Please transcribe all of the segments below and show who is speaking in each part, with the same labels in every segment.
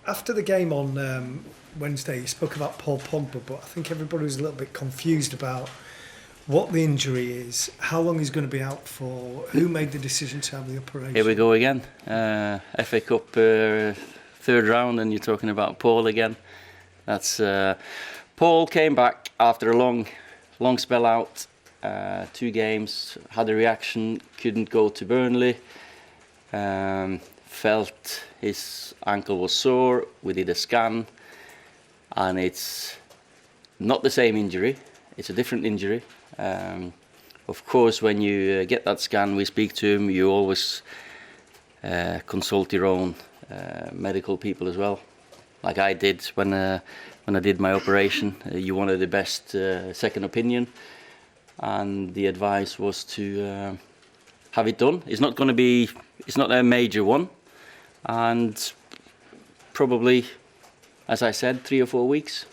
Speaker 1: After the game on Wednesday, you spoke about Paul Pogba, but I think everybody was a little bit confused about what the injury is, how long he's going to be out for, who made the decision to have the operation.
Speaker 2: Here we go again. FA Cup third round, and you're talking about Paul again. That's Paul came back after a long spell out, 2 games, had a reaction, couldn't go to Burnley, felt his ankle was sore. We did a scan, and it's not the same injury, it's a different injury. Of course, when you get that scan, we speak to him, you always consult your own medical people as well, like I did when I did my operation. You wanted the best second opinion, and the advice was to have it done. It's not a major one, and probably, as I said, 3 or 4 weeks.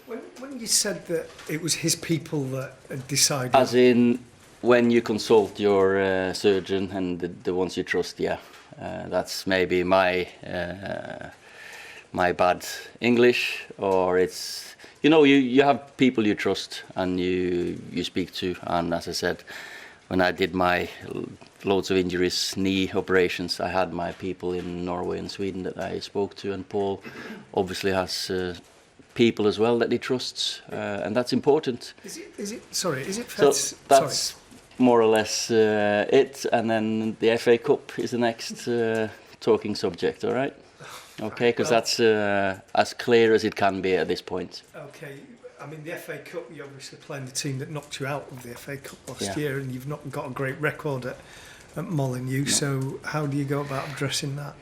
Speaker 1: When you said that it was his people that had decided...
Speaker 2: As in, when you consult your surgeon and the ones you trust, yeah. That's maybe my bad English, or it's... you have people you trust and you speak to, and as I said, when I did my loads of injuries, knee operations, I had my people in Norway and Sweden that I spoke to, and Paul obviously has... people as well that he trusts, and that's important.
Speaker 1: Is it
Speaker 2: so that's more or less it, and then the FA Cup is the next talking subject, all right? Okay, because that's as clear as it can be at this point.
Speaker 1: Okay, I mean, the FA Cup, you're obviously playing the team that knocked you out of the FA Cup last year, and you've not got a great record at Molineux, so how do you go about addressing that?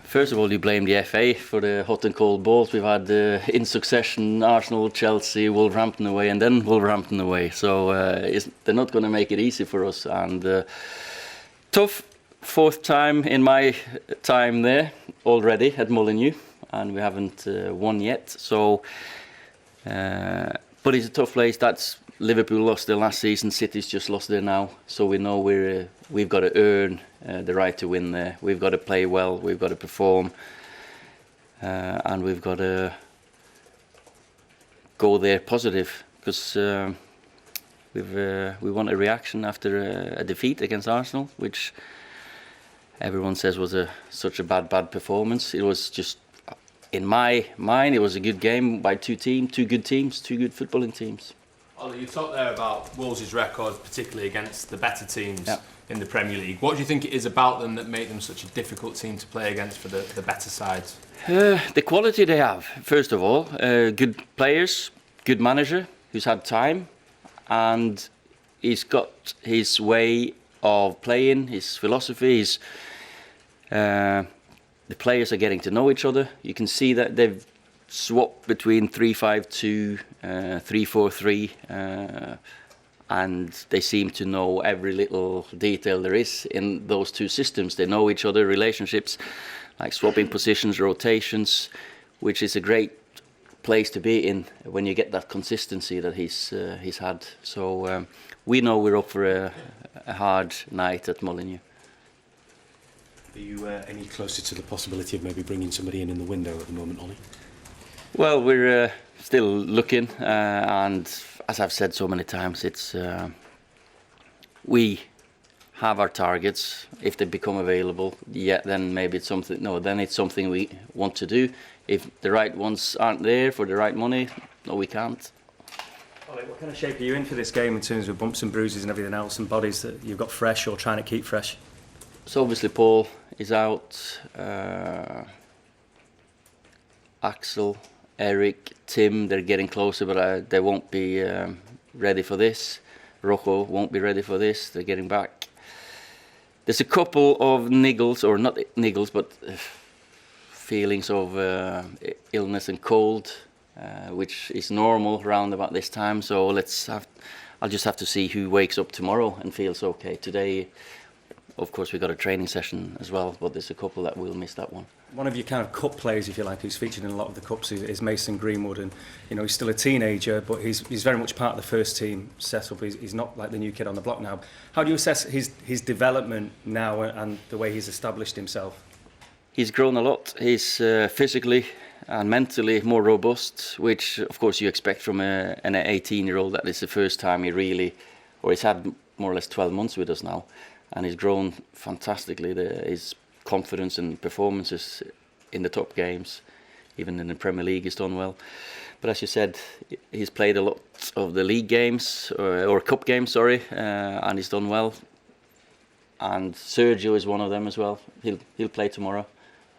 Speaker 2: First of all, you blame the FA for the hot and cold balls. We've had in succession Arsenal, Chelsea, Wolverhampton away, and then Wolverhampton away. So they're not going to make it easy for us. And tough 4th time in my time there already at Molineux, and we haven't won yet. So, but it's a tough place. That's Liverpool lost their last season. City's just lost there now. So we know we've got to earn the right to win there. We've got to play well, we've got to perform, and we've got to go there positive, because we want a reaction after a defeat against Arsenal, which everyone says was such a bad performance. It was just, in my mind, it was a good game by two good teams, 2 good footballing teams.
Speaker 3: Ole, you talked there about Wolves' record, particularly against the better teams in the Premier League. What do you think it is about them that make them such a difficult team to play against for the better sides?
Speaker 2: The quality they have, first of all. Good players, good manager who's had time, and he's got his way of playing, his philosophy. The players are getting to know each other. You can see that they've swap between 3-5-2, 3-4-3, and they seem to know every little detail there is in those two systems. They know each other, relationships, like swapping positions, rotations, which is a great place to be in when you get that consistency that he's had. So we know we're up for a hard night at Molineux.
Speaker 4: Are you any closer to the possibility of maybe bringing somebody in the window at the moment, Ole?
Speaker 2: Well, we're still looking, and as I've said so many times, it's we have our targets. If they become available, then maybe it's something. No, then it's something we want to do. If the right ones aren't there for the right money, no, we can't.
Speaker 5: Ole, what kind of shape are you in for this game in terms of bumps and bruises and everything else, and bodies that you've got fresh or trying to keep fresh?
Speaker 2: So obviously Paul is out. Axel, Eric, Tim, they're getting closer, but they won't be ready for this. Rocco won't be ready for this. They're getting back. There's a couple of niggles, or not niggles, but feelings of illness and cold, which is normal around about this time. So I'll just have to see who wakes up tomorrow and feels okay. Today, of course, we got a training session as well, but there's a couple that will miss that one.
Speaker 5: One of your kind of cup players, if you like, who's featured in a lot of the cups is Mason Greenwood, and he's still a teenager, but he's very much part of the first team setup. He's not like the new kid on the block now. How do you assess his development now and the way he's established himself?
Speaker 2: he's grown a lot. He's physically and mentally more robust, which of course you expect from an 18-year-old. That is the first time he's had more or less 12 months with us now, and he's grown fantastically. His confidence and performances in the top games, even in the Premier League, he's done well. But as you said, he's played a lot of the league games, or cup games, sorry, and he's done well. And Sergio is one of them as well. He'll play tomorrow,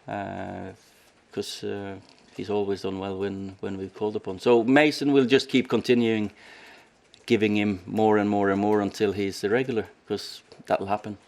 Speaker 2: because he's always done well when we've called upon. So Mason will just keep continuing, giving him more and more and more until he's the regular, because that'll happen.